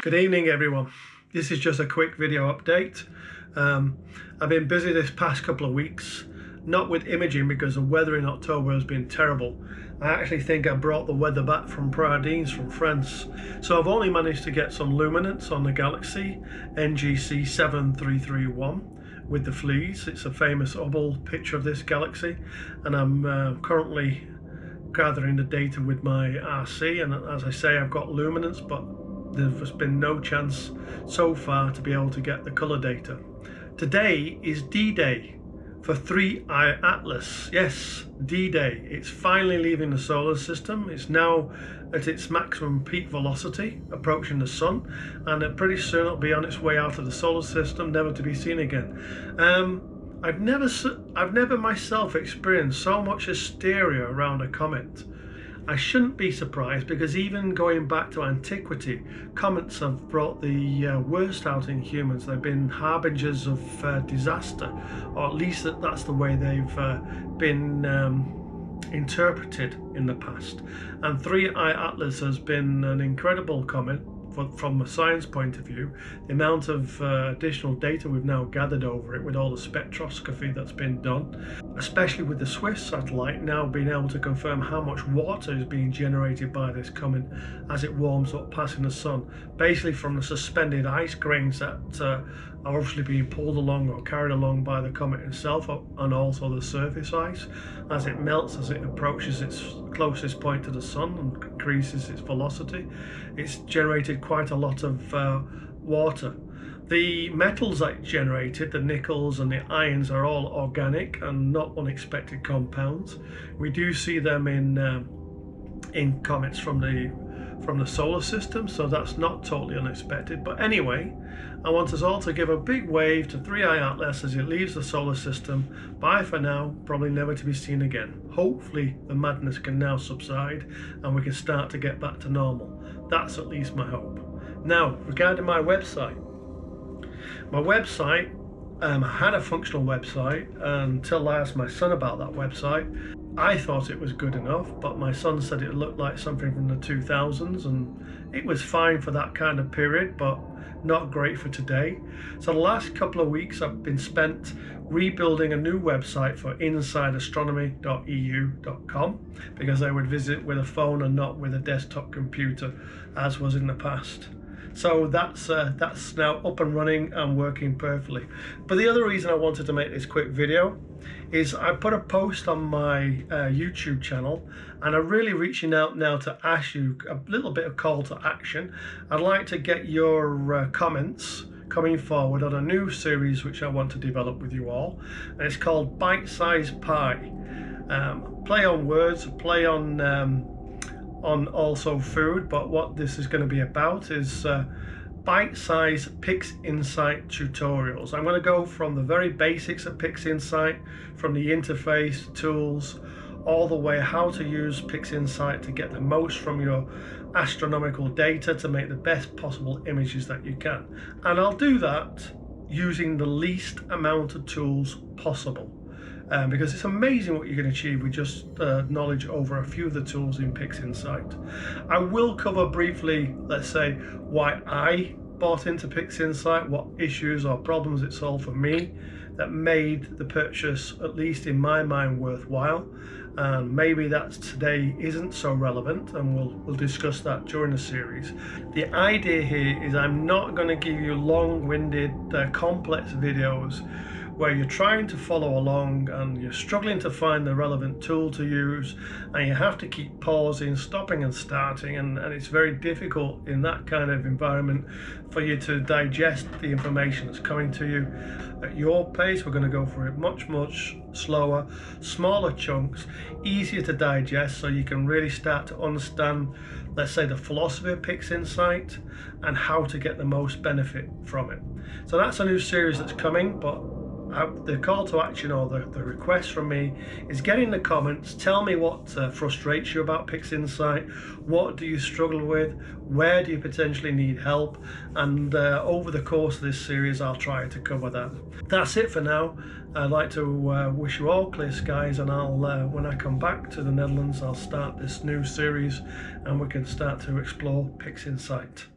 Good evening everyone. This is just a quick video update. I've been busy this past couple of weeks, not with imaging because the weather in October has been terrible. I actually think I brought the weather back from Paradise from France. So I've only managed to get some luminance on the Galaxy NGC 7331 with the fleas. It's a famous Hubble picture of this galaxy, and I'm currently gathering the data with my RC, and as I say, I've got luminance, but there's been no chance so far to be able to get the color data. Today is D-Day for 3IAtlas. Yes, D-Day. It's finally leaving the solar system. It's now at its maximum peak velocity, approaching the sun, and pretty soon it'll be on its way out of the solar system, never to be seen again. I've never myself experienced so much hysteria around a comet. I shouldn't be surprised, because even going back to antiquity, comets have brought the worst out in humans. They've been harbingers of disaster, or at least that's the way they've been interpreted in the past. And 3IAtlas has been an incredible comet from a science point of view. The amount of additional data we've now gathered over it, with all the spectroscopy that's been done, especially with the Swiss satellite now being able to confirm how much water is being generated by this comet as it warms up passing the sun, basically from the suspended ice grains that are obviously being pulled along or carried along by the comet itself, and also the surface ice as it melts, as it approaches its closest point to the sun and increases its velocity. It's generated quite a lot of water. The metals that it generated, the nickels and the irons, are all organic and not unexpected compounds. We do see them in comets from the solar system, so that's not totally unexpected. But anyway, I want us all to give a big wave to 3IAtlas as it leaves the solar system. Bye for now, probably never to be seen again. Hopefully the madness can now subside and we can start to get back to normal. That's at least my hope. Now, regarding my website. I had a functional website until I asked my son about that website. I thought it was good enough, but my son said it looked like something from the 2000s, and it was fine for that kind of period, but not great for today. So the last couple of weeks I've been spent rebuilding a new website for insideastronomy.eu.com, because I would visit with a phone and not with a desktop computer as was in the past. So that's now up and running and working perfectly. But the other reason I wanted to make this quick video is I put a post on my YouTube channel, and I'm really reaching out now to ask you a little bit of call to action. I'd like to get your comments coming forward on a new series which I want to develop with you all, and it's called Bite-Sized Pie. Play on words, play on also food, but what this is going to be about is bite-sized PixInsight tutorials. I'm going to go from the very basics of PixInsight, from the interface, tools, all the way how to use PixInsight to get the most from your astronomical data to make the best possible images that you can. And I'll do that using the least amount of tools possible. Because it's amazing what you can achieve with just knowledge over a few of the tools in PixInsight. I will cover briefly, let's say, why I bought into PixInsight, what issues or problems it solved for me that made the purchase, at least in my mind, worthwhile. And maybe that today isn't so relevant, and we'll discuss that during the series. The idea here is I'm not going to give you long-winded, complex videos where you're trying to follow along and you're struggling to find the relevant tool to use, and you have to keep pausing, stopping and starting, and it's very difficult in that kind of environment for you to digest the information that's coming to you at your pace. We're going to go for it much slower, smaller chunks, easier to digest, so you can really start to understand, let's say, the philosophy of PixInsight and how to get the most benefit from it. So that's a new series that's coming, but the call to action, or the request from me, is get in the comments, tell me what frustrates you about PixInsight, what do you struggle with, where do you potentially need help, and over the course of this series I'll try to cover that. That's it for now. I'd like to wish you all clear skies, and I'll when I come back to the Netherlands, I'll start this new series and we can start to explore PixInsight.